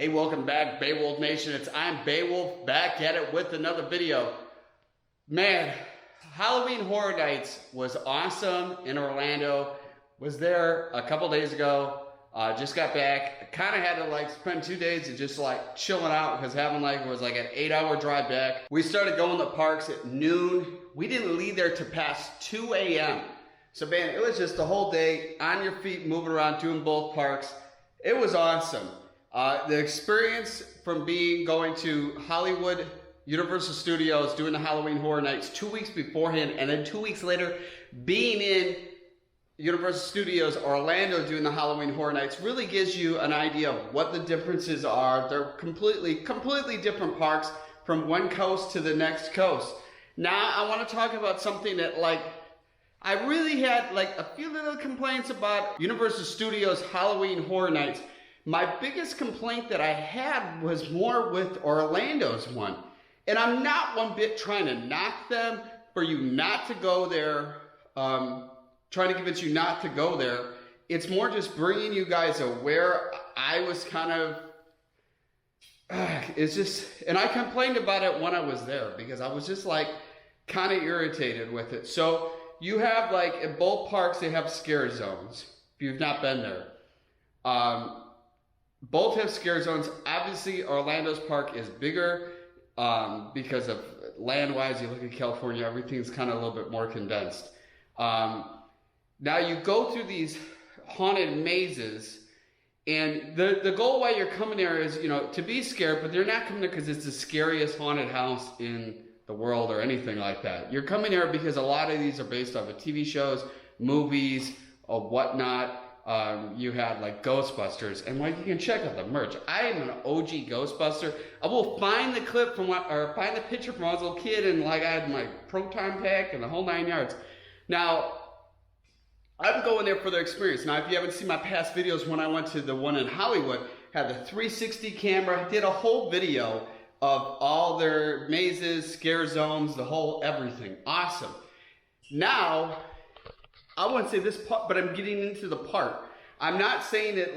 Hey, welcome back, Beowulf Nation. I'm Beowulf, back at it with another video. Man, Halloween Horror Nights was awesome in Orlando. Was there a couple days ago. Just got back. Kind of had to spend 2 days of just chilling out because having it was an 8-hour drive back. We started going to parks at noon. We didn't leave there to past 2 a.m. So man, it was just the whole day on your feet, moving around, doing both parks. It was awesome. The experience from going to Hollywood Universal Studios, doing the Halloween Horror Nights 2 weeks beforehand, and then 2 weeks later being in Universal Studios Orlando doing the Halloween Horror Nights really gives you an idea of what the differences are. They're completely different parks from one coast to the next coast. Now I want to talk about something that I really had a few little complaints about Universal Studios Halloween Horror Nights. My biggest complaint that I had was more with Orlando's one. And I'm not one bit trying to knock them for you not to go there, trying to convince you not to go there. It's more just bringing you guys aware. I was kind of, and I complained about it when I was there because I was just kind of irritated with it. So you have in both parks, they have scare zones, if you've not been there. Both have scare zones. Obviously, Orlando's park is bigger because of land-wise. You look at California, everything's kind of a little bit more condensed. Now you go through these haunted mazes, and the goal while you're coming there is, to be scared, but they're not coming there because it's the scariest haunted house in the world or anything like that. You're coming there because a lot of these are based off of TV shows, movies, or whatnot. You had Ghostbusters, and you can check out the merch. I am an OG Ghostbuster. I will find the clip find the picture from when I was a little kid, and I had my proton pack and the whole 9 yards. Now, I'm going there for the experience. Now, if you haven't seen my past videos, when I went to the one in Hollywood, had the 360 camera, did a whole video of all their mazes, scare zones, the whole everything. Awesome. Now, I wouldn't say this part, but I'm getting into the part. I'm not saying that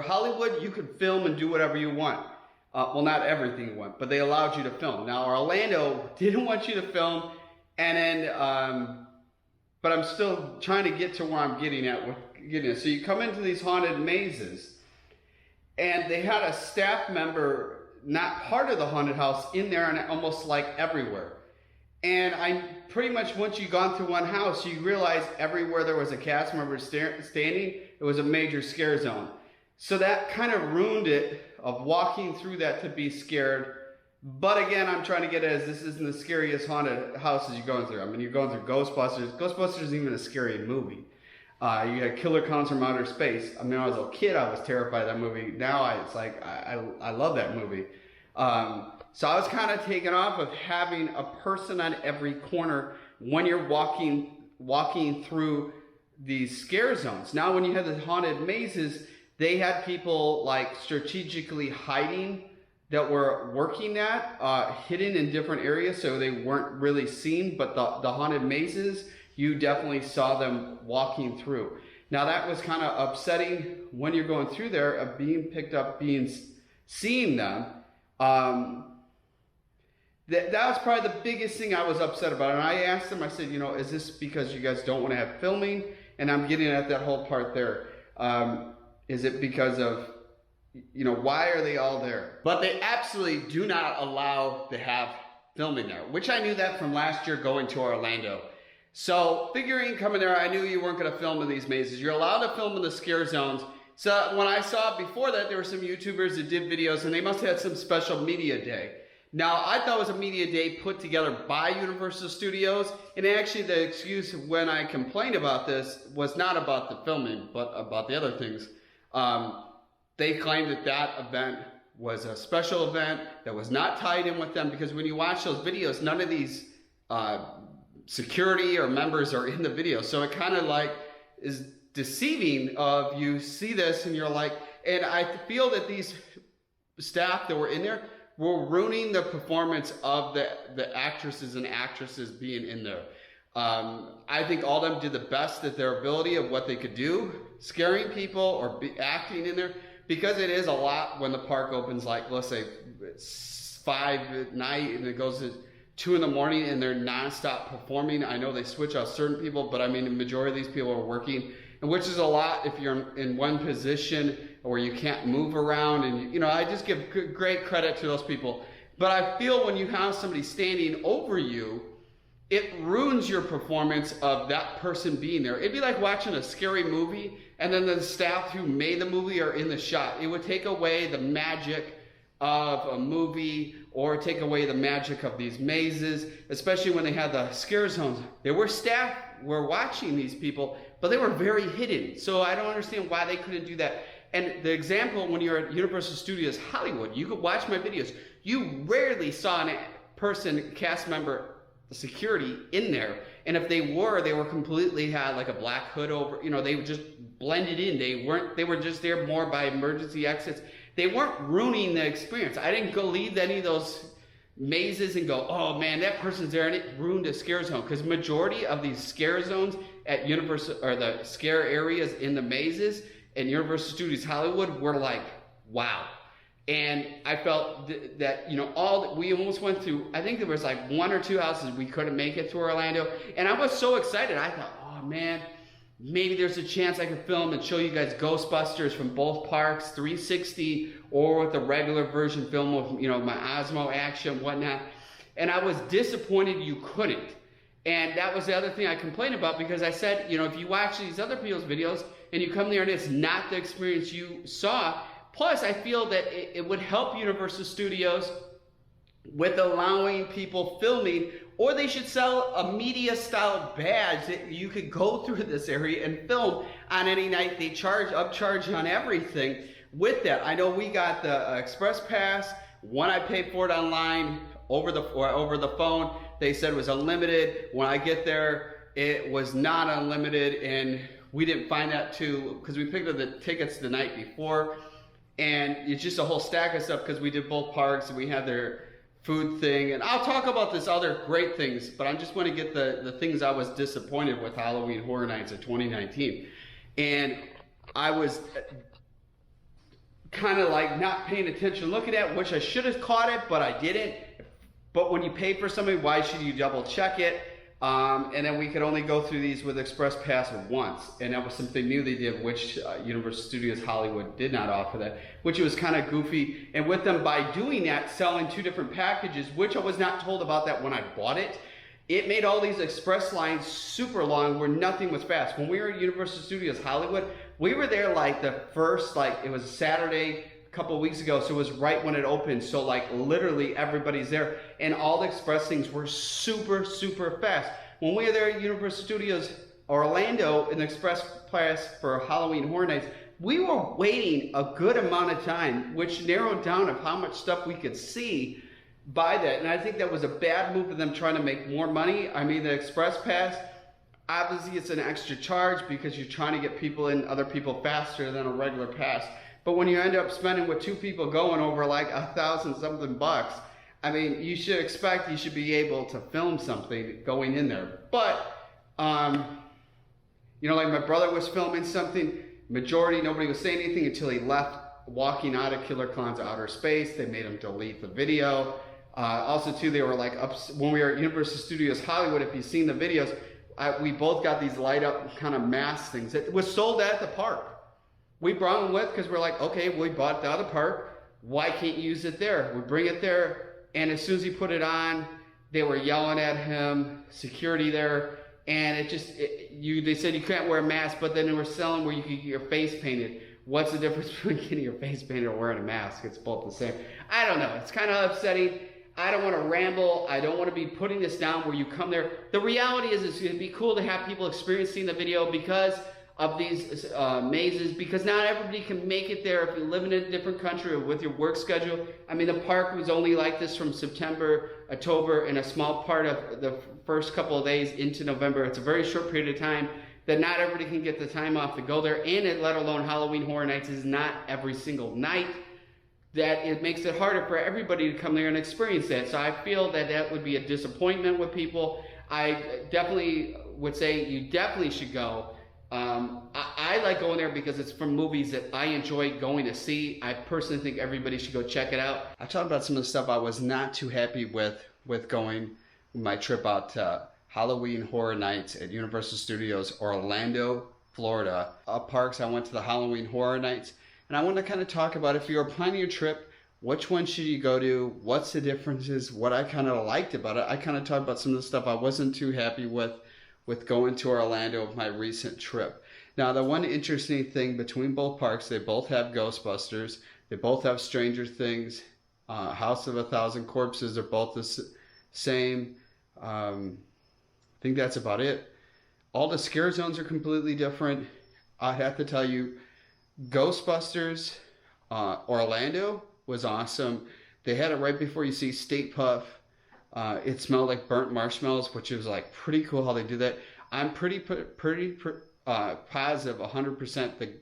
Hollywood, you could film and do whatever you want. Well, not everything you want, but they allowed you to film. Now, Orlando didn't want you to film, and then, but I'm still trying to get to where I'm getting at. So you come into these haunted mazes, and they had a staff member, not part of the haunted house, in there and almost everywhere. And pretty much once you've gone through one house, you realize everywhere there was a cast member standing, it was a major scare zone. So that kind of ruined it of walking through that to be scared. But again, I'm trying to get at this isn't the scariest haunted houses you're going through. I mean, you're going through Ghostbusters. Ghostbusters isn't even a scary movie. You had Klowns From Outer Space. I mean, when I was a kid, I was terrified of that movie. Now I love that movie. So I was kind of taken off of having a person on every corner when you're walking through these scare zones. Now, when you have the haunted mazes, they had people strategically hiding that were working that, hidden in different areas so they weren't really seen. But the haunted mazes, you definitely saw them walking through. Now, that was kind of upsetting when you're going through there of being picked up, seeing them. That was probably the biggest thing I was upset about. And I asked them, I said, is this because you guys don't want to have filming? And I'm getting at that whole part there. Is it because of, why are they all there? But they absolutely do not allow to have filming there, which I knew that from last year going to Orlando. So figuring coming there, I knew you weren't going to film in these mazes. You're allowed to film in the scare zones. So when I saw before that, there were some YouTubers that did videos, and they must have had some special media day. Now, I thought it was a media day put together by Universal Studios, and actually the excuse when I complained about this was not about the filming, but about the other things. They claimed that event was a special event that was not tied in with them, because when you watch those videos, none of these security or members are in the video. So it kind of is deceiving of you see this and you're and I feel that these staff that were in there were ruining the performance of the actresses and actresses being in there. I think all of them did the best at their ability of what they could do, scaring people or acting in there. because it is a lot when the park opens, like let's say it's 5 at night and it goes to 2 in the morning and they're nonstop performing. I know they switch out certain people, but I mean the majority of these people are working, and which is a lot if you're in one position where you can't move around. And you know, I just give great credit to those people. But I feel when you have somebody standing over you, it ruins your performance of that person being there. It'd be like watching a scary movie and then the staff who made the movie are in the shot. It would take away the magic of a movie, or take away the magic of these mazes, especially when they had the scare zones. There were staff were watching these people, but they were very hidden. So I don't understand why they couldn't do that. And the example, when you're at Universal Studios Hollywood, you could watch my videos. You rarely saw a person, cast member, security in there. And if they were completely had like a black hood over, you know, they would just blended in. They were just there more by emergency exits. They weren't ruining the experience. I didn't go leave any of those mazes and go, oh man, that person's there, and it ruined a scare zone. Because majority of these scare zones at Universal, or the scare areas in the mazes in Universal Studios Hollywood, were like, wow. And I felt that, you know, we almost went through, I think there was like 1 or 2 houses we couldn't make it to Orlando. And I was so excited. I thought, oh man, maybe there's a chance I could film and show you guys Ghostbusters from both parks, 360, or with the regular version film with, you know, my Osmo action, whatnot. And I was disappointed you couldn't. And that was the other thing I complained about, because I said, you know, if you watch these other people's videos and you come there and it's not the experience you saw, plus I feel that it would help Universal Studios with allowing people filming, or they should sell a media style badge that you could go through this area and film on any night. They upcharge on everything with that. I know we got the Express Pass. One I paid for it online over the phone. They said it was unlimited. When I get there, it was not unlimited, and we didn't find out too, because we picked up the tickets the night before, and it's just a whole stack of stuff because we did both parks and we had their food thing. And I'll talk about this other great things, but I just want to get the things I was disappointed with Halloween Horror Nights of 2019. And I was kind of like not paying attention, looking at, which I should have caught it, but I didn't. But when you pay for something, why should you double check it? And then we could only go through these with Express Pass once, and that was something new they did, which Universal Studios Hollywood did not offer that, which was kind of goofy. And with them, by doing that, selling 2 different packages, which I was not told about that when I bought it, it made all these express lines super long where nothing was fast. When we were at Universal Studios Hollywood, we were there like the first, like it was Saturday, couple of weeks ago, so it was right when it opened, so like literally everybody's there, and all the express things were super fast. When we were there at Universal Studios Orlando in the Express Pass for Halloween Horror Nights, we were waiting a good amount of time, which narrowed down of how much stuff we could see by that. And I think that was a bad move of them trying to make more money. I mean, the Express Pass, obviously it's an extra charge because you're trying to get people in, other people faster than a regular pass. But when you end up spending with 2 people going over like $1,000-something bucks, I mean, you should expect you should be able to film something going in there. But, you know, like my brother was filming something, majority, nobody was saying anything until he left walking out of Klowns From Outer Space. They made him delete the video. Also, too, they were like, when we were at Universal Studios Hollywood, if you've seen the videos, we both got these light up kind of mask things. It was sold at the park. We brought them with because we're like, okay, we bought it out of the park. Why can't you use it there? We bring it there, and as soon as he put it on, they were yelling at him, security there, and they said you can't wear a mask, but then they were selling where you could get your face painted. What's the difference between getting your face painted or wearing a mask? It's both the same. I don't know. It's kind of upsetting. I don't want to ramble. I don't want to be putting this down where you come there. The reality is it's going to be cool to have people experiencing the video because of these mazes, because not everybody can make it there if you live in a different country or with your work schedule. I mean, the park was only like this from September, October, and a small part of the first couple of days into November. It's a very short period of time that not everybody can get the time off to go there, and it, let alone Halloween Horror Nights is not every single night, that it makes it harder for everybody to come there and experience that. So I feel that that would be a disappointment with people. I definitely would say you definitely should go. I I like going there because it's from movies that I enjoy going to see. I personally think everybody should go check it out. I talked about some of the stuff I was not too happy with going my trip out to Halloween Horror Nights at Universal Studios Orlando, Florida. Up parks, I went to the Halloween Horror Nights, and I want to kind of talk about, if you're planning your trip, which one should you go to? What's the differences? What I kind of liked about it. I kind of talked about some of the stuff I wasn't too happy with going to Orlando with my recent trip. Now, the one interesting thing between both parks, they both have Ghostbusters. They both have Stranger Things. House of a Thousand Corpses are both the same. I think that's about it. All the scare zones are completely different. I have to tell you, Ghostbusters Orlando was awesome. They had it right before you see State Puff. It smelled like burnt marshmallows, which is like pretty cool how they do that. I'm pretty positive 100% the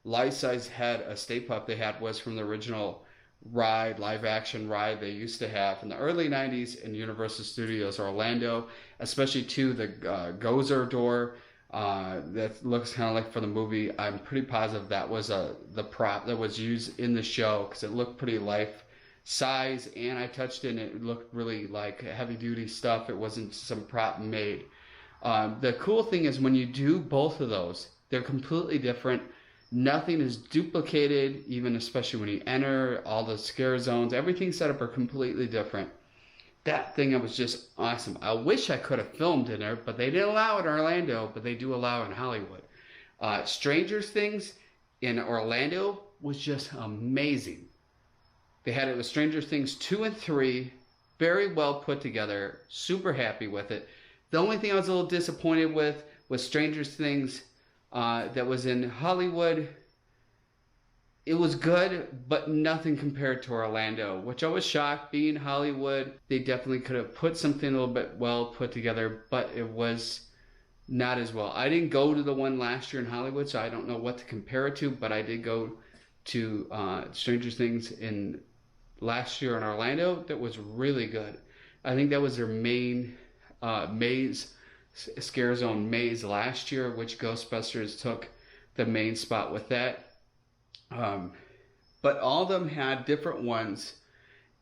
life-size head of State Puff they had was from the original ride, live action ride they used to have in the early 90s in Universal Studios Orlando, especially to the Gozer door that looks kind of like for the movie. I'm pretty positive that was the prop that was used in the show, because it looked pretty life size, and I touched it and it looked really like heavy duty stuff. It wasn't some prop made. The cool thing is when you do both of those, they're completely different. Nothing is duplicated, even especially when you enter. All the scare zones, everything set up are completely different. That thing was just awesome. I wish I could have filmed in there, but they didn't allow it in Orlando, but they do allow it in Hollywood. Stranger Things in Orlando was just amazing. They had it with Stranger Things 2 and 3, very well put together, super happy with it. The only thing I was a little disappointed with was Stranger Things that was in Hollywood. It was good, but nothing compared to Orlando, which I was shocked. Being Hollywood, they definitely could have put something a little bit well put together, but it was not as well. I didn't go to the one last year in Hollywood, so I don't know what to compare it to, but I did go to Stranger Things in last year in Orlando. That was really good. I think that was their main maze, scare zone maze last year, which Ghostbusters took the main spot with that. But all of them had different ones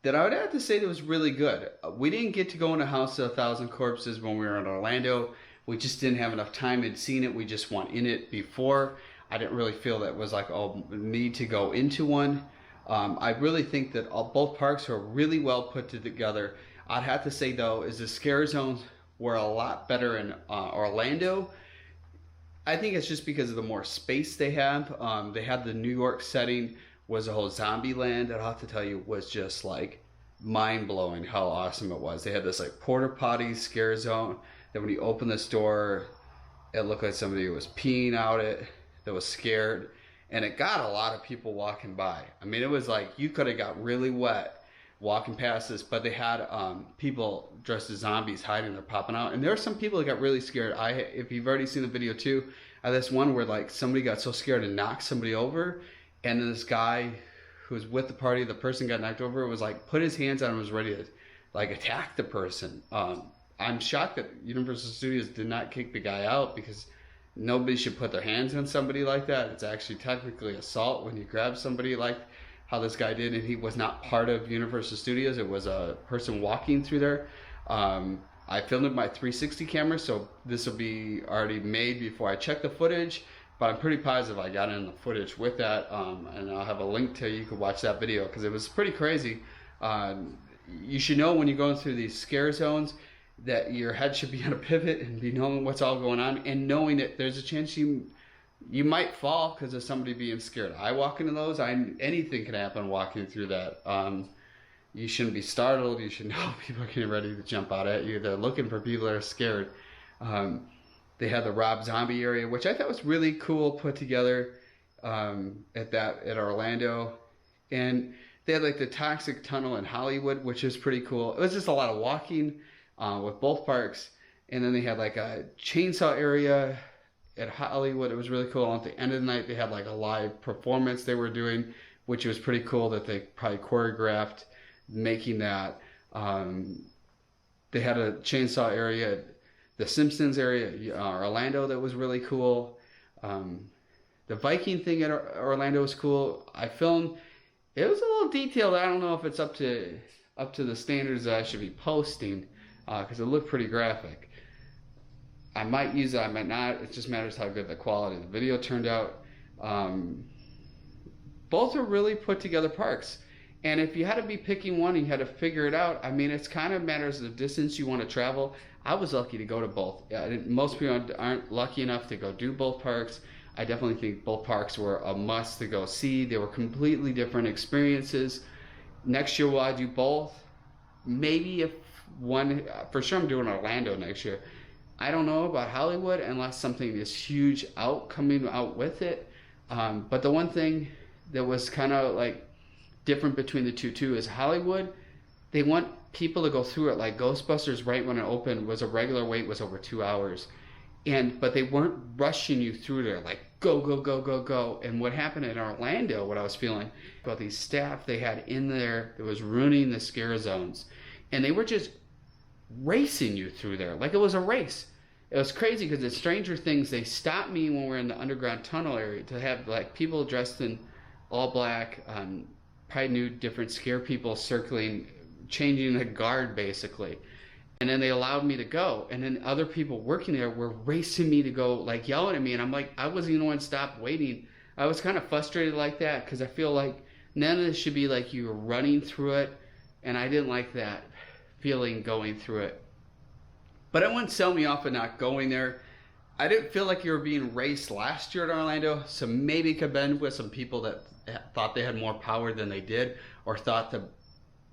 that I would have to say that was really good. We didn't get to go in a House of a Thousand Corpses when we were in Orlando. We just didn't have enough time. Had seen it. We just went in it before. I didn't really feel that was like, oh, need to go into one. I really think that both parks are really well put together. I'd have to say though, is the scare zones were a lot better in Orlando. I think it's just because of the more space they have. They had the New York setting, was a whole Zombieland. I'll have to tell you, was just like mind-blowing how awesome it was. They had this like porta potty scare zone that when you open this door, it looked like somebody was peeing out it, that was scared. And it got a lot of people walking by. I mean, it was like you could have got really wet walking past this, but they had people dressed as zombies hiding. They're popping out, and there are some people that got really scared. If you've already seen the video too, I had this one where like somebody got so scared and knocked somebody over, and then this guy who was with the party, the person got knocked over, was like put his hands on and was ready to like attack the person. I'm shocked that Universal Studios did not kick the guy out, because nobody should put their hands on somebody like that. It's actually technically assault when you grab somebody like how this guy did, and he was not part of Universal Studios. It was a person walking through there. I filmed it with my 360 camera, so this will be already made before I check the footage, but I'm pretty positive I got in the footage with that, and I'll have a link to you can watch that video, because it was pretty crazy. You should know when you're going through these scare zones that your head should be on a pivot and be knowing what's all going on, and knowing that there's a chance you might fall because of somebody being scared. I walk into those, anything can happen walking through that. You shouldn't be startled. You should know people are getting ready to jump out at you. They're looking for people that are scared. They had the Rob Zombie area, which I thought was really cool put together at Orlando. And they had like the Toxic Tunnel in Hollywood, which is pretty cool. It was just a lot of walking with both parks. And then they had like a chainsaw area at Hollywood. It was really cool. At the end of the night, they had like a live performance they were doing, which was pretty cool that they probably choreographed making that. They had a chainsaw area at the Simpsons area, Orlando, that was really cool. The Viking thing at Orlando was cool. I filmed. It was a little detailed. I don't know if it's up to the standards that I should be posting, because it looked pretty graphic. I might use it, I might not. It just matters how good the quality of the video turned out. Both are really put together parks. And if you had to be picking one and you had to figure it out, I mean, it's kind of matters of the distance you want to travel. I was lucky to go to both. Most people aren't lucky enough to go do both parks. I definitely think both parks were a must to go see. They were completely different experiences. Next year, will I do both? Maybe if one, for sure I'm doing Orlando next year. I don't know about Hollywood unless something is huge coming out with it. But the one thing that was kind of like different between the two too is Hollywood, they want people to go through it. Like Ghostbusters, right when it opened, was a regular wait was over 2 hours. But they weren't rushing you through there, like go, go, go, go, go. And what happened in Orlando, what I was feeling about these staff they had in there that was ruining the scare zones. And they were just racing you through there, like it was a race. It was crazy because at Stranger Things, they stopped me when we were in the underground tunnel area to have like people dressed in all black, probably new different scare people circling, changing the guard basically. And then they allowed me to go. And then other people working there were racing me to go, like yelling at me. And I'm like, I wasn't even the one to stop waiting. I was kind of frustrated like that because I feel like none of this should be like you were running through it. And I didn't like that feeling going through it. But it wouldn't sell me off of not going there. I didn't feel like you were being raced last year at Orlando. So maybe it could have been with some people that thought they had more power than they did or thought to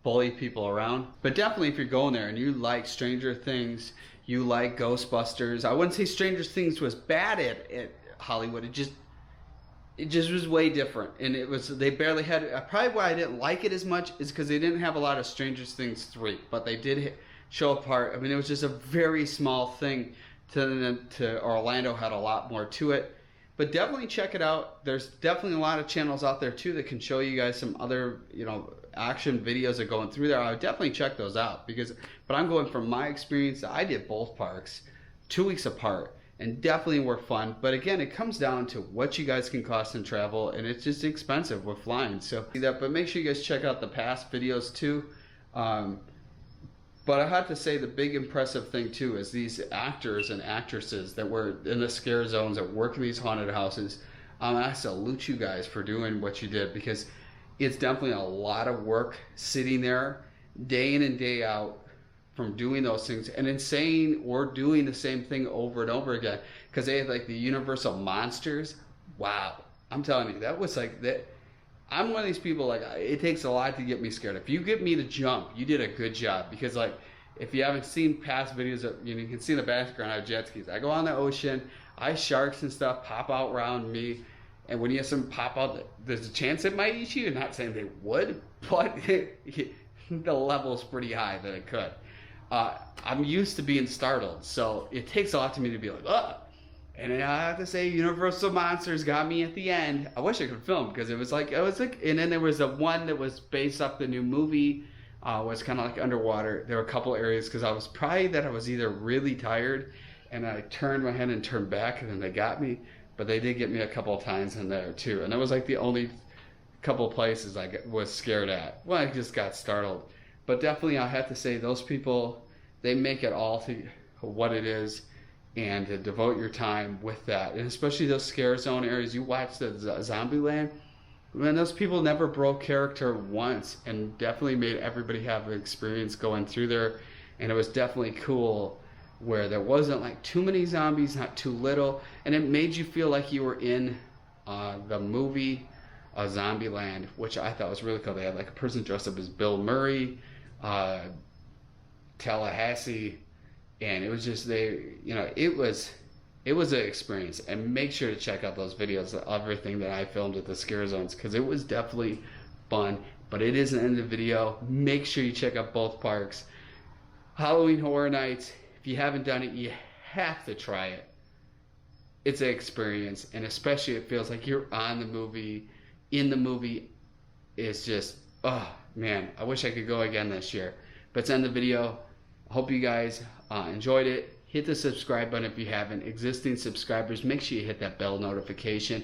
bully people around. But definitely if you're going there and you like Stranger Things, you like Ghostbusters. I wouldn't say Stranger Things was bad at Hollywood. It just was way different. And they barely had, probably why I didn't like it as much is because they didn't have a lot of Stranger Things 3, but they did show a part. I mean, it was just a very small thing to Orlando had a lot more to it. But definitely check it out. There's definitely a lot of channels out there too that can show you guys some other, action videos that are going through there. I would definitely check those out but I'm going from my experience. I did both parks 2 weeks apart and definitely were fun. But again, it comes down to what you guys can cost in travel, and it's just expensive with flying. So but make sure you guys check out the past videos too. But I have to say the big impressive thing too is these actors and actresses that were in the scare zones that work in these haunted houses. I salute you guys for doing what you did, because it's definitely a lot of work sitting there day in and day out from doing those things and then saying or doing the same thing over and over again. Because they had like the Universal Monsters. Wow. I'm telling you, that was like that. I'm one of these people, like, it takes a lot to get me scared. If you get me to jump, you did a good job. Because, like, if you haven't seen past videos, you can see in the background I have jet skis. I go on the ocean, sharks and stuff pop out around me. And when you have some pop out, there's a chance it might eat you. I'm not saying they would, but the level's pretty high that it could. I'm used to being startled, so it takes a lot to me to be like, ugh. And I have to say, Universal Monsters got me at the end. I wish I could film because it was like, and then there was a one that was based off the new movie, was kind of like underwater. There were a couple areas because I was either really tired and I turned my head and turned back and then they got me. But they did get me a couple of times in there too. And that was like the only couple of places I was scared at. Well, I just got startled. But definitely I have to say those people, they make it all to what it is. And to devote your time with that, and especially those scare zone areas. You watch the Zombieland, man, those people never broke character once, and definitely made everybody have an experience going through there. And it was definitely cool, where there wasn't like too many zombies, not too little, and it made you feel like you were in the movie Zombieland, which I thought was really cool. They had like a person dressed up as Bill Murray, Tallahassee. And it was just it was an experience. And make sure to check out those videos of everything that I filmed at the scare zones, because it was definitely fun. But it isn't in the video. Make sure you check out both parks. Halloween Horror Nights, if you haven't done it, you have to try it. It's an experience, and especially it feels like you're on the movie, in the movie. It's just, oh man, I wish I could go again this year. But it's in the video. I hope you guys enjoyed it. Hit the subscribe button if you haven't. Existing subscribers, make sure you hit that bell notification.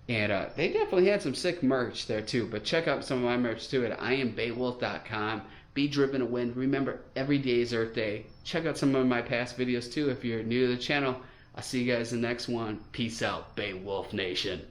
And they definitely had some sick merch there too. But check out some of my merch too at iambeowulf.com. Be driven to win. Remember, every day is Earth Day. Check out some of my past videos too if you're new to the channel. I'll see you guys in the next one. Peace out, Beowulf Nation.